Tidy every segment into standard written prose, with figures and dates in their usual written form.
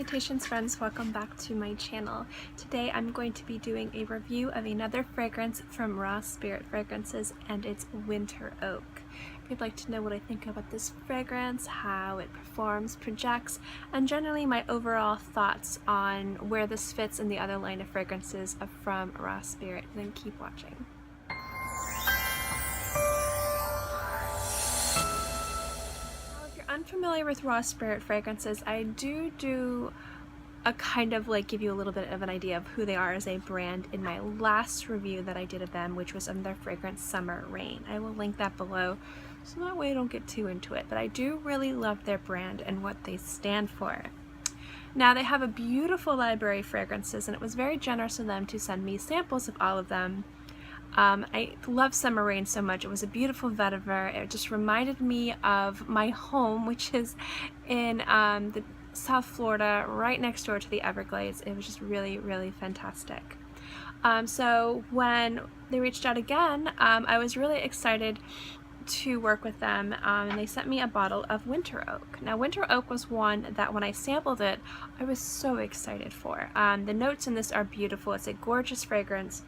Salutations friends, welcome back to my channel. Today I'm going to be doing a review of another fragrance from Raw Spirit Fragrances, and it's Winter Oak. If you'd like to know what I think about this fragrance, how it performs, projects, and generally my overall thoughts on where this fits in the other line of fragrances from Raw Spirit, then keep watching. Unfamiliar with Raw Spirit Fragrances, I do a kind of like give you a little bit of an idea of who they are as a brand in my last review that I did of them, which was on their fragrance Summer Rain. I will link that below so that way I don't get too into it, but I do really love their brand and what they stand for. Now they have a beautiful library of fragrances, and it was very generous of them to send me samples of all of them. I love Summer Rain so much. It was a beautiful vetiver. It just reminded me of my home, which is in the South Florida, right next door to the Everglades. It was just really fantastic. So when they reached out again, I was really excited to work with them, and they sent me a bottle of Winter Oak. Now Winter Oak was one that when I sampled it, I was so excited for. The notes in this are beautiful. It's a gorgeous fragrance.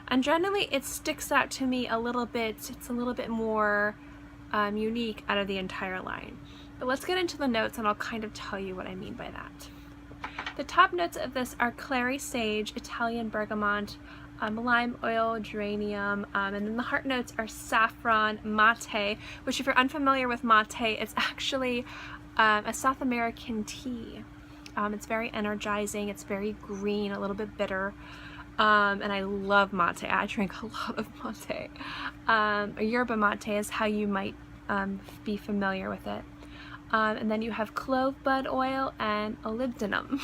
And generally it sticks out to me a little bit. It's a little bit more unique out of the entire line. But let's get into the notes and I'll kind of tell you what I mean by that. The top notes of this are Clary sage, Italian bergamot, lime oil, geranium, and then the heart notes are saffron, Maté, which if you're unfamiliar with Maté, it's actually a South American tea. It's very energizing, it's very green, a little bit bitter. And I love Maté. I drink a lot of Maté. Yerba mate is how you might be familiar with it. And then you have clove bud oil and Olibanum.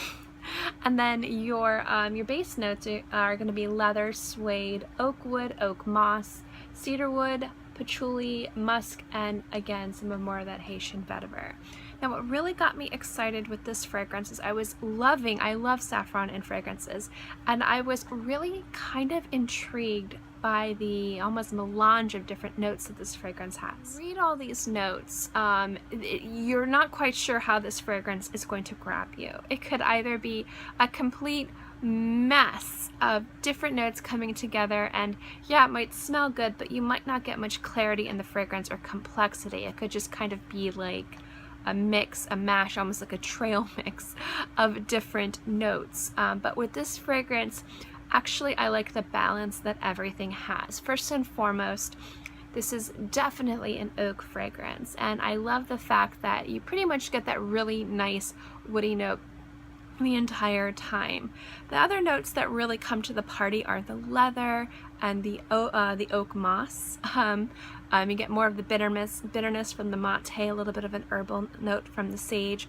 And then your base notes are going to be leather, suede, oakwood, oakmoss, cedarwood, patchouli, musk, and again some more of that Haitian vetiver. Now what really got me excited with this fragrance is I love saffron in fragrances, and I was really kind of intrigued by the almost melange of different notes that this fragrance has. Read all these notes, you're not quite sure how this fragrance is going to grab you. It could either be a complete mess of different notes coming together, and yeah, it might smell good, but you might not get much clarity in the fragrance or complexity. It could just kind of be like a mix, a mash, almost like a trail mix of different notes. But with this fragrance, actually I like the balance that everything has. First and foremost, this is definitely an oak fragrance, and I love the fact that you pretty much get that really nice woody note the entire time. The other notes that really come to the party are the leather and the oak moss. You get more of the bitterness from the Maté, a little bit of an herbal note from the sage.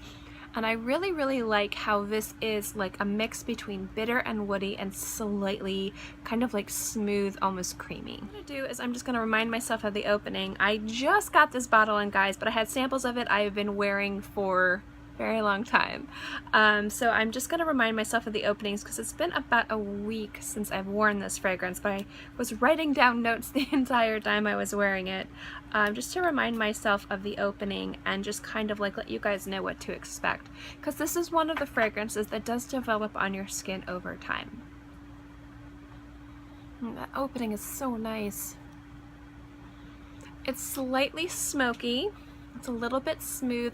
And I really like how this is like a mix between bitter and woody and slightly kind of like smooth, almost creamy. What I'm going to do is I'm just going to remind myself of the opening. I just got this bottle in, guys, but I had samples of it I've been wearing for very long time. So I'm just going to remind myself of the openings because it's been about a week since I've worn this fragrance, but I was writing down notes the entire time I was wearing it, just to remind myself of the opening and just kind of like let you guys know what to expect, because this is one of the fragrances that does develop on your skin over time. That opening is so nice. It's slightly smoky. It's a little bit smooth,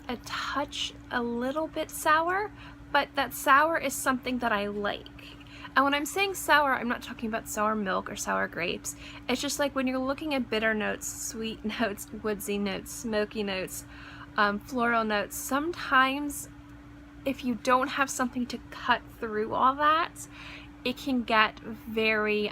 a little bit sour, but that sour is something that I like. And when I'm saying sour, I'm not talking about sour milk or sour grapes. It's just like when you're looking at bitter notes, sweet notes, woodsy notes, smoky notes, floral notes, sometimes if you don't have something to cut through all that, it can get very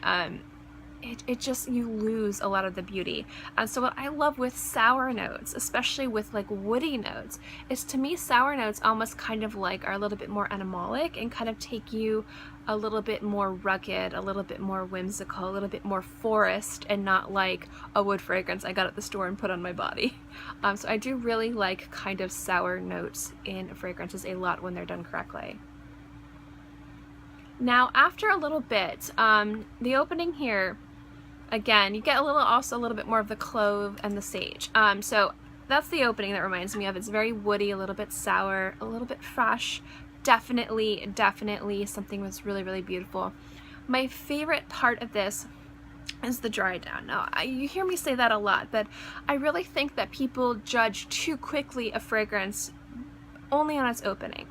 you lose a lot of the beauty. And so what I love with sour notes, especially with like woody notes, is to me sour notes almost kind of like are a little bit more animalic and kind of take you a little bit more rugged, a little bit more whimsical, a little bit more forest, and not like a wood fragrance I got at the store and put on my body. So I do really like kind of sour notes in fragrances a lot when they're done correctly. Now after a little bit, the opening here, again, you get also a little bit more of the clove and the sage. So that's the opening that reminds me of. It's very woody, a little bit sour, a little bit fresh, definitely something that's really, really beautiful. My favorite part of this is the dry down. Now, you hear me say that a lot, but I really think that people judge too quickly a fragrance only on its opening.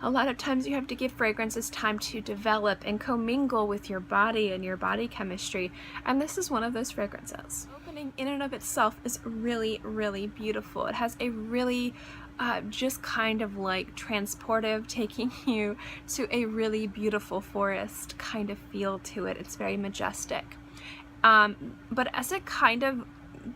A lot of times you have to give fragrances time to develop and commingle with your body and your body chemistry, and this is one of those fragrances. Opening in and of itself is really, really beautiful. It has a really just kind of like transportive, taking you to a really beautiful forest kind of feel to it. It's very majestic. But as it kind of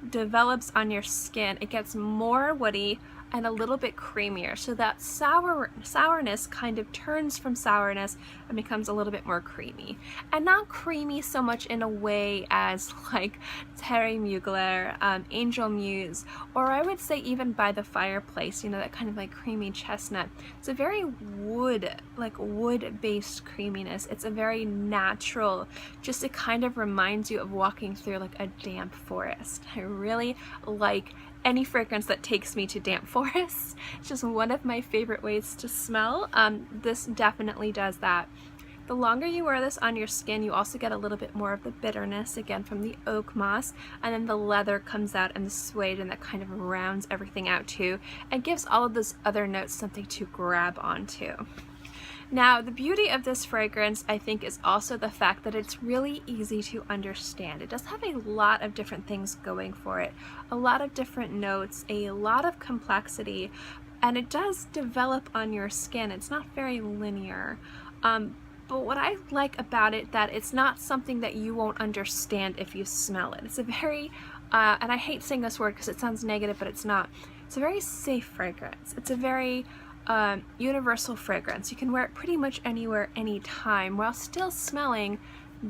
develops on your skin, it gets more woody and a little bit creamier. So that sourness kind of turns from sourness and becomes a little bit more creamy. And not creamy so much in a way as like Terry Mugler, Angel Muse, or I would say even By the Fireplace, you know, that kind of like creamy chestnut. It's a very wood-based creaminess. It's a very natural, just it kind of reminds you of walking through like a damp forest. I really like any fragrance that takes me to damp forests. It's just one of my favorite ways to smell. This definitely does that. The longer you wear this on your skin, you also get a little bit more of the bitterness, again from the oak moss, and then the leather comes out and the suede, and that kind of rounds everything out too, and gives all of those other notes something to grab onto. Now, the beauty of this fragrance, I think, is also the fact that it's really easy to understand. It does have a lot of different things going for it, a lot of different notes, a lot of complexity, and it does develop on your skin. It's not very linear. But what I like about it, that it's not something that you won't understand if you smell it. It's a very, and I hate saying this word because it sounds negative, but it's not. It's a very safe fragrance. It's a very universal fragrance. You can wear it pretty much anywhere, anytime, while still smelling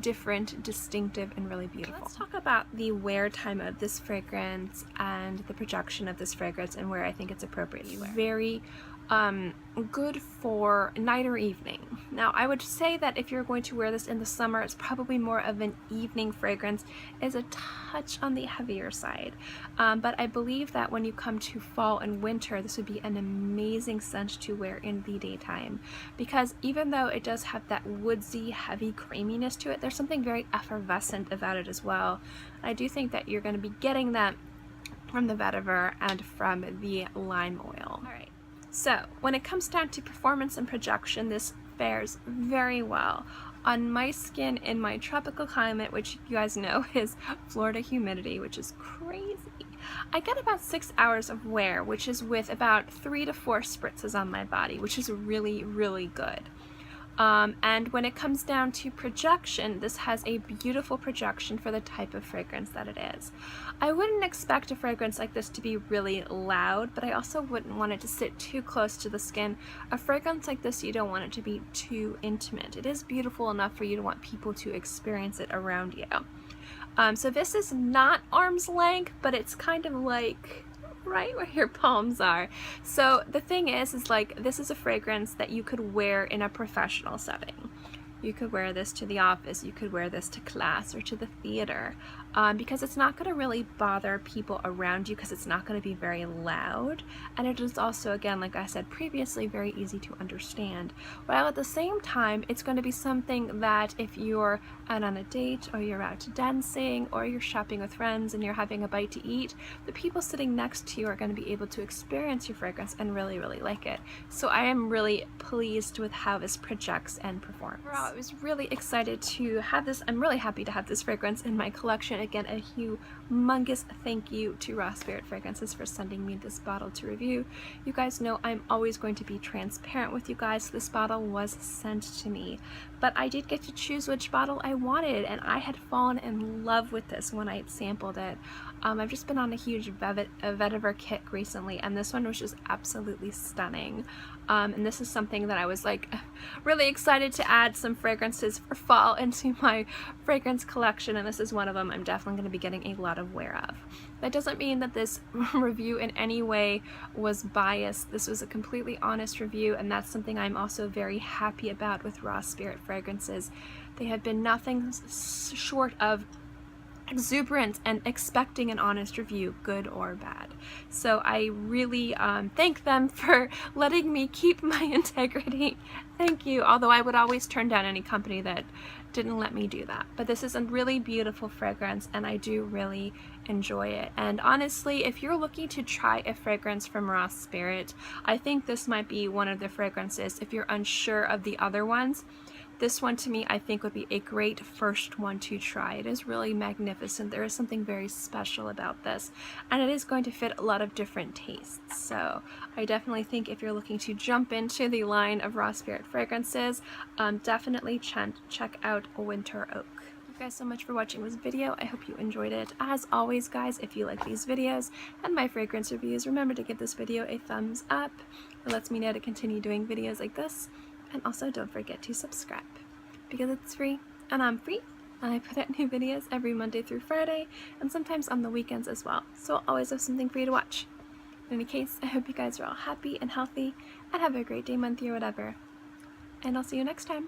different, distinctive, and really beautiful. Let's talk about the wear time of this fragrance and the projection of this fragrance and where I think it's appropriate to wear. Very good for night or evening. Now, I would say that if you're going to wear this in the summer, it's probably more of an evening fragrance. It's a touch on the heavier side. But I believe that when you come to fall and winter, this would be an amazing scent to wear in the daytime. Because even though it does have that woodsy, heavy creaminess to it, there's something very effervescent about it as well. I do think that you're going to be getting that from the vetiver and from the lime oil. All right. So when it comes down to performance and projection, this fares very well on my skin in my tropical climate, which you guys know is Florida humidity, which is crazy. I get about 6 hours of wear, which is with about 3 to 4 spritzes on my body, which is really, really good. And when it comes down to projection, this has a beautiful projection for the type of fragrance that it is. I wouldn't expect a fragrance like this to be really loud, but I also wouldn't want it to sit too close to the skin. A fragrance like this, you don't want it to be too intimate. It is beautiful enough for you to want people to experience it around you. So this is not arm's length, but it's kind of like right where your palms are. So the thing is like, this is a fragrance that you could wear in a professional setting. You could wear this to the office, you could wear this to class or to the theater, because it's not going to really bother people around you because it's not going to be very loud, and it is also, again, like I said previously, very easy to understand, while at the same time it's going to be something that if you're out on a date or you're out dancing or you're shopping with friends and you're having a bite to eat, the people sitting next to you are going to be able to experience your fragrance and really, really like it. So I am really pleased with how this projects and performs. Overall, I was really excited to have this. I'm really happy to have this fragrance in my collection. Again, a humongous thank you to Raw Spirit Fragrances for sending me this bottle to review. You guys know I'm always going to be transparent with you guys. This bottle was sent to me, but I did get to choose which bottle I wanted, and I had fallen in love with this when I had sampled it. I've just been on a huge vetiver kick recently, and this one was just absolutely stunning. And this is something that I was like really excited to add some fragrances for fall into my fragrance collection, and this is one of them I'm definitely going to be getting a lot of wear of. That doesn't mean that this review in any way was biased. This was a completely honest review, and that's something I'm also very happy about with Raw Spirit Fragrances. They have been nothing short of exuberant and expecting an honest review, good or bad. So I really thank them for letting me keep my integrity. Thank you, although I would always turn down any company that didn't let me do that. But this is a really beautiful fragrance and I do really enjoy it. And honestly, if you're looking to try a fragrance from Raw Spirit, I think this might be one of the fragrances. If you're unsure of the other ones, this one to me I think would be a great first one to try. It is really magnificent. There is something very special about this, and it is going to fit a lot of different tastes. So I definitely think if you're looking to jump into the line of Raw Spirit fragrances, definitely check out Winter Oak. Thank you guys so much for watching this video. I hope you enjoyed it. As always guys, if you like these videos and my fragrance reviews, remember to give this video a thumbs up. It lets me know to continue doing videos like this. And also don't forget to subscribe, because it's free and I'm free, and I put out new videos every Monday through Friday and sometimes on the weekends as well, so I'll always have something for you to watch. In any case, I hope you guys are all happy and healthy and have a great day, month, or whatever, and I'll see you next time.